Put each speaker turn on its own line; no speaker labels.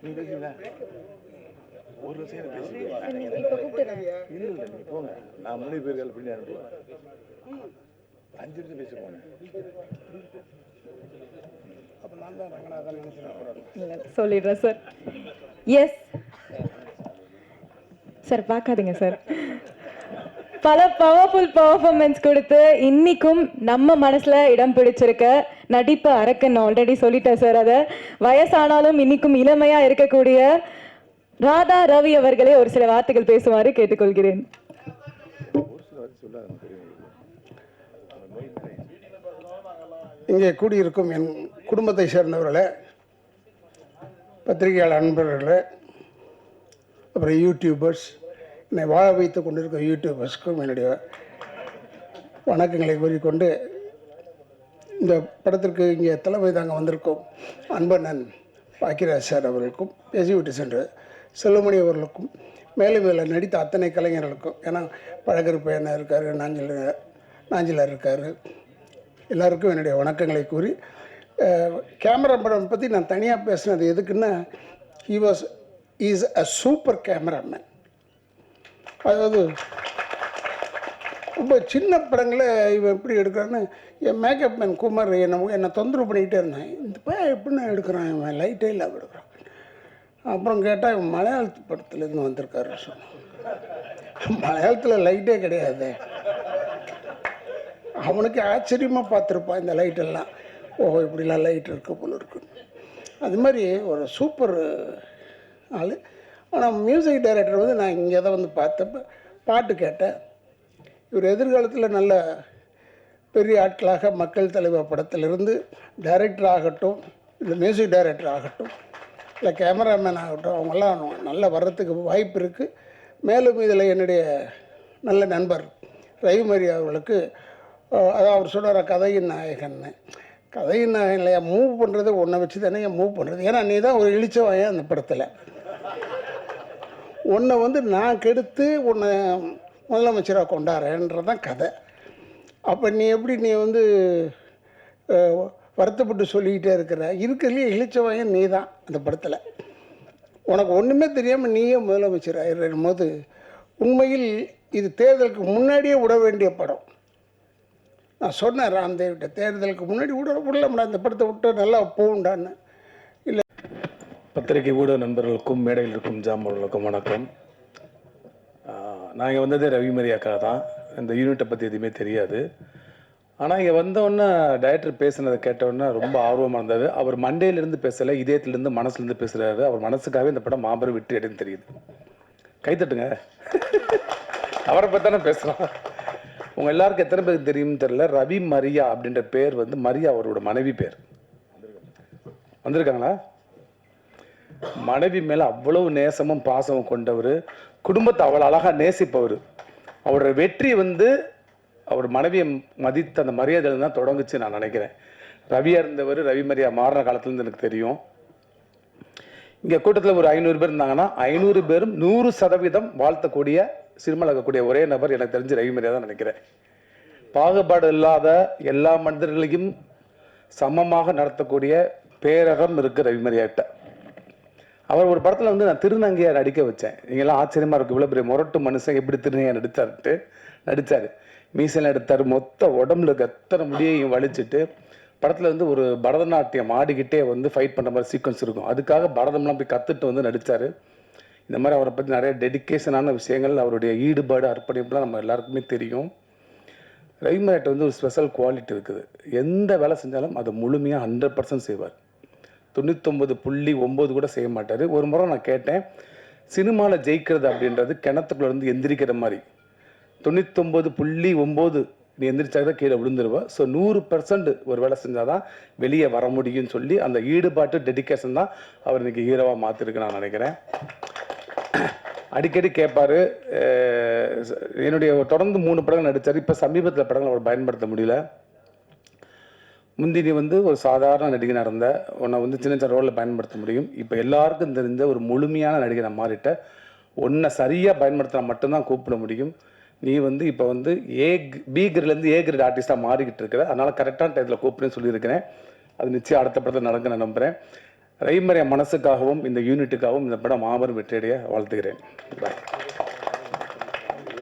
நீ பேசுங்களா ஒரு விஷயம் இல்லை நீ போங்க. நான் 3 பேர்கள் பண்ணி அனுப்புவேன். 5 நிமிஷம் பேச போனேன். அப்போ நான் தான் ரங்கநாதன் நினைச்சிருக்கேன்.
சொல்லிடுறேன் சார். எஸ் சார், பார்க்காதீங்க சார். பல பவர்ஃபுல் பர்ஃபார்மன்ஸ் கொடுத்து இன்னைக்கும் நம்ம மனசுல இடம் பிடிச்சிருக்க நடிப்பு அரக்கன் ஆல்ரெடி சொல்லிட்டேன் சார். அதை வயசானாலும் இன்னைக்கும் இளமையா இருக்கக்கூடிய ராதா ரவி அவர்களே ஒரு சில வார்த்தைகள் பேசுமாறு கேட்டுக்கொள்கிறேன்.
இங்கே கூடியிருக்கும் என் குடும்பத்தை சேர்ந்தவர்களே, பத்திரிகையாளர் நண்பர்களே, அப்புறம் யூடியூபர்ஸ், என்னை வாழ வைத்து கொண்டிருக்கும் யூடியூபர்ஸ்க்கும் என்னுடைய வணக்கங்களை கூறிக்கொண்டு, இந்த படத்திற்கு இங்கே தலைமை தாங்க வந்திருக்கும் அன்பண்ணன் பாக்கியராஜ் சார் அவர்களுக்கும், பேசிவிட்டு சென்ற செல்வமணி அவர்களுக்கும், மேலும் மேலே நடித்த அத்தனை கலைஞர்களுக்கும், ஏன்னா பழகருப்பையன் இருக்கார், நாஞ்சிலார் இருக்கார், எல்லாருக்கும் என்னுடைய வணக்கங்களை கூறி, கேமராமேன் பற்றி நான் தனியாக பேசினது எதுக்குன்னா, இஸ் அ சூப்பர் கேமராமேன். அதாவது ரொம்ப சின்ன படங்களை இவன் எப்படி எடுக்கிறான்னு என் மேக்கப் மேன் குமார் என்னை தொந்தரவு பண்ணிக்கிட்டே இருந்தேன். இந்த பையன் எப்படின்னு எடுக்கிறான், இவன் லைட்டே இல்லாமல் எடுக்கிறான். அப்புறம் கேட்டால் இவன் மலையாளத்து படத்துலேருந்து வந்திருக்காரு சொன்னான். மலையாளத்தில் லைட்டே கிடையாது. அவனுக்கு ஆச்சரியமாக பார்த்துருப்பான் இந்த லைட்டெல்லாம். ஓஹோ, இப்படிலாம் லைட் இருக்க போல இருக்கு. அது மாதிரி ஒரு சூப்பர் ஆள். ஆனால் மியூசிக் டைரக்டர் வந்து நான் இங்கே தான் வந்து பார்த்தப்ப பாட்டு கேட்டேன். இவர் எதிர்காலத்தில் நல்ல பெரிய ஆட்களாக மக்கள் தலைவர் படத்திலிருந்து டைரக்டர் ஆகட்டும், இல்லை மியூசிக் டைரக்டர் ஆகட்டும், இல்லை கேமராமேன் ஆகட்டும், அவங்கெல்லாம் நல்லா வர்றதுக்கு வாய்ப்பு இருக்குது. மேலும் இதில் என்னுடைய நல்ல நண்பர் ரவிமரி அவர்களுக்கு, அதான் அவர் சொல்கிறார் கதையின் நாயகன்னு. கதையின் நாயகன் இல்லையா, மூவ் பண்ணுறது ஒன்றை வச்சு தானே மூவ் பண்ணுறது. ஏன்னா நீ தான் ஒரு இழிச்சவாயன் அந்த படத்தில். உன்னை வந்து நான் கெடுத்து உன்னை முதலமைச்சராக கொண்டாடுறேன்றதான் கதை. அப்போ நீ எப்படி நீ வந்து வருத்தப்பட்டு சொல்லிக்கிட்டே இருக்கிறதுலேயே இழிச்சவாயன் நீ தான் அந்த படத்தில். உனக்கு ஒன்றுமே தெரியாமல் நீயே முதலமைச்சர் ஆயிடும் போது, உண்மையில் இது தேர்தலுக்கு முன்னாடியே விட வேண்டிய படம். நான் சொன்னேன் ராம்தேவிட்ட, தேர்தலுக்கு முன்னாடி விடலாம்டா இந்த படத்தை விட்டு நல்லா போகுண்டான்னு. இல்லை,
பத்திரிகை ஊடக நண்பர்களுக்கும் மேடையில் இருக்கும் ஜாம்பவர்களுக்கும் வணக்கம். நான் இங்கே வந்ததே ரவிமரி அக்கா தான். இந்த யூனிட்டை பற்றி எதுவுமே தெரியாது. ஆனால் இங்கே வந்தோடனே டைரக்டர் பேசுனதை கேட்டோன்னே ரொம்ப ஆர்வமாக இருந்தது. அவர் மண்டையிலேருந்து பேசலை, இதயத்துலேருந்து மனசுலேருந்து பேசுகிறாரு. அவர் மனசுக்காகவே இந்த படம் மாபெரும் வெற்றி அடைன்னு தெரியுது. கைத்தட்டுங்க. அவரை பற்றி தானே பேசுகிறோம். உங்கள் எல்லாருக்கும் எத்தனை பேருக்கு தெரியும்னு தெரியல, ரவி மரியா அப்படின்ற பேர் வந்து மரியா அவரோட மனைவி பேர். வந்திருக்காங்களா? மனைவி மேலே அவ்வளவு நேசமும் பாசமும் கொண்டவர், குடும்பத்தை அவ்வளோ அழகாக நேசிப்பவர். அவரோட வெற்றி வந்து அவர் மனைவியை மதித்த அந்த மரியாதையில் தான் தொடங்குச்சு நான் நினைக்கிறேன். ரவியாக இருந்தவர் ரவி மரியா மாறின காலத்துலேருந்து எனக்கு தெரியும். இங்கே கூட்டத்தில் ஒரு 500 பேர் இருந்தாங்கன்னா 500 பேரும் 100% வாழ்த்தக்கூடிய சிறுமலகக்கூடிய ஒரே நபர் எனக்கு தெரிஞ்சு ரவி மரியா தான் நினைக்கிறேன். பாகுபாடு இல்லாத எல்லா மனிதர்களையும் சமமாக நடத்தக்கூடிய பேரகம் இருக்குது ரவி மரியாட்ட. அவர் ஒரு படத்தில் வந்து நான் திருநங்கையை நடிக்க வச்சேன். நீங்கள்லாம் ஆச்சரியமாக இருக்கும், இவ்வளோ பெரிய முரட்டு மனுஷன் எப்படி திருநங்கையை நடித்தார். மீசையில் எடுத்தார், மொத்த உடம்புல எத்தனை முடியையும் வலிச்சுட்டு படத்தில் வந்து ஒரு பரதநாட்டியம் ஆடிக்கிட்டே வந்து ஃபைட் பண்ணுற மாதிரி சீக்வன்ஸ் இருக்கும். அதுக்காக பரதம்லாம் போய் கற்றுட்டு வந்து நடித்தார். இந்த மாதிரி அவரை பற்றி நிறைய டெடிக்கேஷனான விஷயங்கள், அவருடைய ஈடுபாடு அர்ப்பணிப்புலாம் நம்ம எல்லாருக்குமே தெரியும். ரவிமரியாட்ட வந்து ஒரு ஸ்பெஷல் குவாலிட்டி இருக்குது. எந்த வேலை செஞ்சாலும் அதை முழுமையாக 100% செய்வார். 99.9 கூட செய்ய மாட்டார். ஒரு முறை நான் கேட்டேன், சினிமாவில் ஜெயிக்கிறது அப்படின்றது கிணத்துக்குள்ள இருந்து எந்திரிக்கிற மாதிரி. 99.9 நீ எந்திரிச்சாதான் கீழே விழுந்துருவா. ஸோ 100% ஒரு வேலை செஞ்சால் தான் வெளியே வர முடியும்னு சொல்லி அந்த ஈடுபாட்டு டெடிக்கேஷன் தான் அவர் இன்னைக்கு ஹீரோவாக மாற்றிருக்கு நான் நினைக்கிறேன். அடிக்கடி கேட்பார். என்னுடைய தொடர்ந்து 3 படங்கள் நடித்தார். இப்போ சமீபத்தில் படங்கள் அவர் பயன்படுத்த முடியல. முந்தி நீ வந்து ஒரு சாதாரண நடிகனாக இருந்த உன்னை வந்து சின்ன சின்ன ரோலில் பயன்படுத்த முடியும். இப்போ எல்லாருக்கும் தெரிஞ்ச ஒரு முழுமையான நடிகனை மாறிட்ட. உன்னை சரியாக பயன்படுத்தினா மட்டும்தான் கூப்பிட முடியும். நீ வந்து இப்போ வந்து பி கிரேட்லேருந்து ஏ கிரேட் ஆர்டிஸ்டாக மாறிக்கிட்டு இருக்கிற. அதனால் கரெக்டான டைத்தில் கூப்பிடுன்னு சொல்லியிருக்கிறேன். அது நிச்சயம் அடுத்த படத்தில் நடக்க நான் நம்புகிறேன். ரவிமரியா மனசுக்காகவும் இந்த யூனிட்டுக்காகவும் இந்த படம் மாபெரும் வெற்றியடைய வாழ்த்துகிறேன். பாய்.